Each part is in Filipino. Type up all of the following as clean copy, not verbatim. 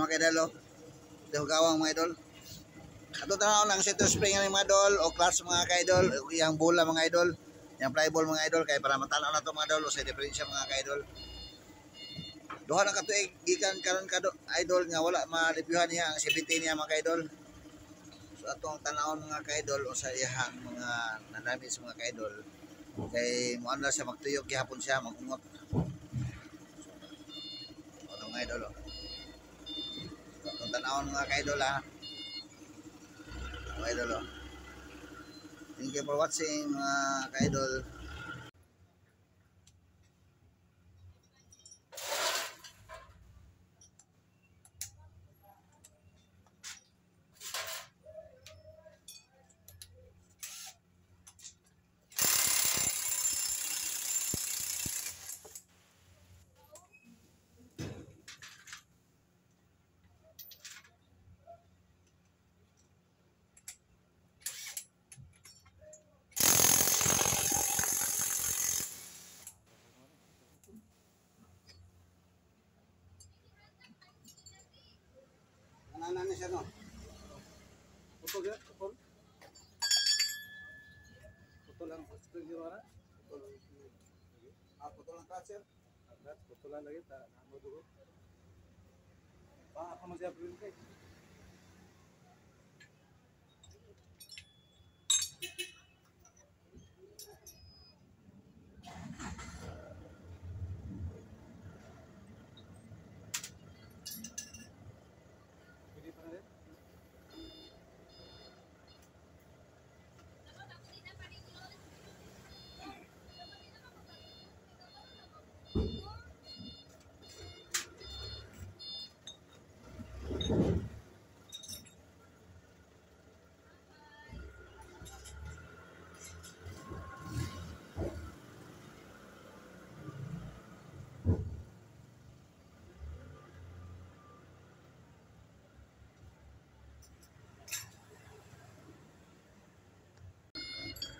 mga kaidol, ito gawang mga idol. Ato tanaw ng center spring ng mga idol o clutch mga kaidol, yang bola mga idol, yang flyball mga idol kay para matanaw na to mga idol o sa diferensya mga kaidol. Duha na katuig gikan karon ka idol nga wala ma-reviewhan niya ang CVT niya mga kaidol. So atong tanawon mga kaidol o sa iyang mga nanamit mga kaidol kay mo na siya magtuyok gihapon siya magungot. O mga idol. Atong tanawon mga kaidol ha. Mga idol. Thank you for watching mga kaidol. Ano siya no? Putol ya? Putol? Putol lang sa spring yung ara? Putol. Putol lang clutch sir? Putol lang lagi, namo dugo. Apa mo siya print kay?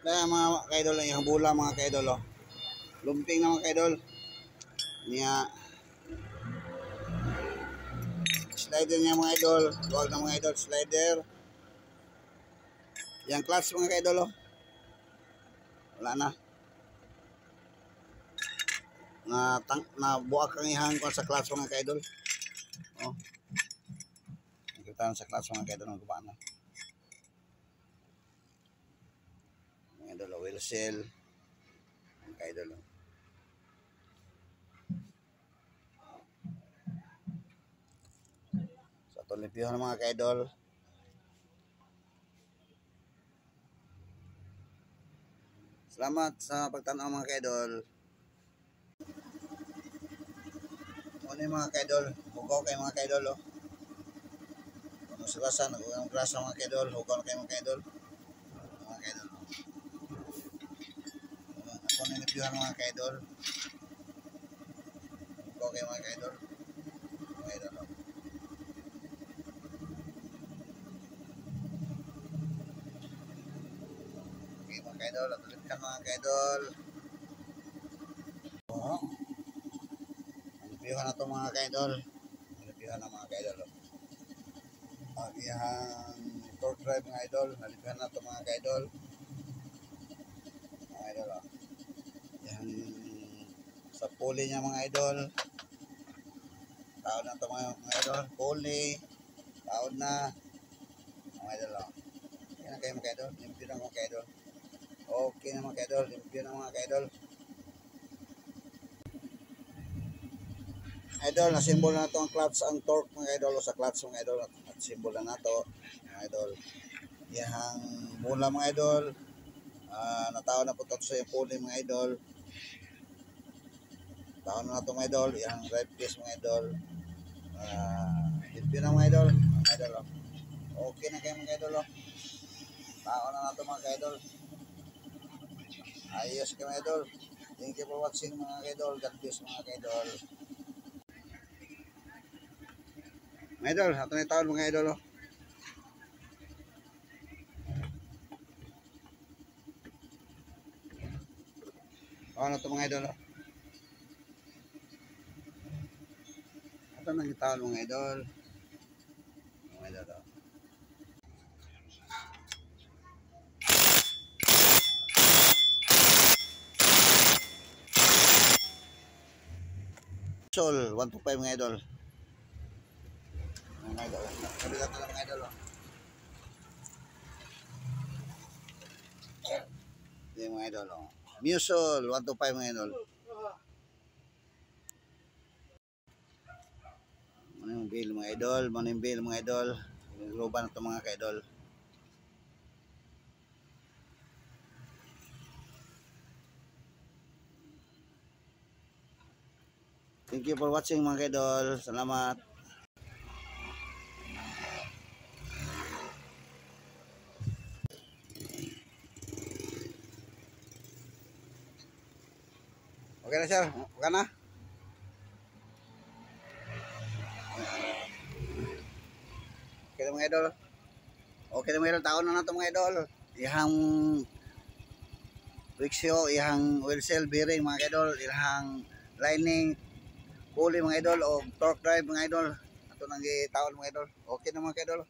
Kaya mga kaidol, yung bula mga kaidol, oh. Lumping na mga kaidol. Niya slider niya mga idol, huwag na mga idol, slider. Yang clutch mga kaidol, oh. Wala na. Na buwak ang ihang ko sa clutch mga kaidol. Oh. Nakita sa clutch mga kaidol ng guba na. Mga idol, wheel seal. Mga kaidol, oh. Sa tulipihan mga kaidol. Salamat sa pagtanaw mga kaidol. Ano yung mga kaidol? Hugaw kayo mga kaidol, oh. Kung sa lasan, ang grasa mga kaidol, hugaw kayo mga kaidol. Mga kaidol. Ako nilipiyuhan mga kaidol. Hugaw kayo mga kaidol. Mga kaidol, oh. Okay mga kaidol, atulit ka mga kaidol. Oh. Nilipiyuhan na ito mga kaidol. Nilipiyuhan na mga kaidol, oh. Ang torque drive mga idol, nalipihan na ito mga kaidol. Mga idol, oh. Yan sa pulley niya mga idol. Taon na ito mga idol. Pulley, taon na. Mga idol, oh. Yan na kayo mga kaidol. Limpyo na mga kaidol. Okay na mga kaidol. Limpyo na mga kaidol. Idol, na-symbol na ito ang clutch, ang torque mga idol. Sa clutch mga idol. At symbol na ito mga idol. Yang mula mga idol. Nataon na po ito sa yung pulley mga idol. Taon na ito mga idol. Yang right piece mga idol. Limpyo na mga idol. Mga idol, oh. Okay na kayo mga idol, oh. Taon na ito mga idol. Ayos kayo mga idol. Thank you for watching mga idol. God bless mga idol. Mga idol, ito na taon mga idol, oh. Taon na ito mga idol, oh. Ito na taon mga idol. idol. Oh. Sol 125 mga idol. Mga idol. Kabigat na lang mga idol. Oh. Yan mga idol. Oh. Musol 125 mga idol. Ano yung bill mga idol? Ano yung bill mga idol? Luban ito mga ka-idol. Thank you for watching mga ka-idol. Salamat. Okay na sir? Okay na? Okay na mga idol. Okay na mga idol. Taon na ito mga idol. Ihang Rixio, ihang oil cell bearing mga idol. Ihang lining, pulley mga idol. O torque drive mga idol. Ito nang taon mga idol. Okay na mga idol.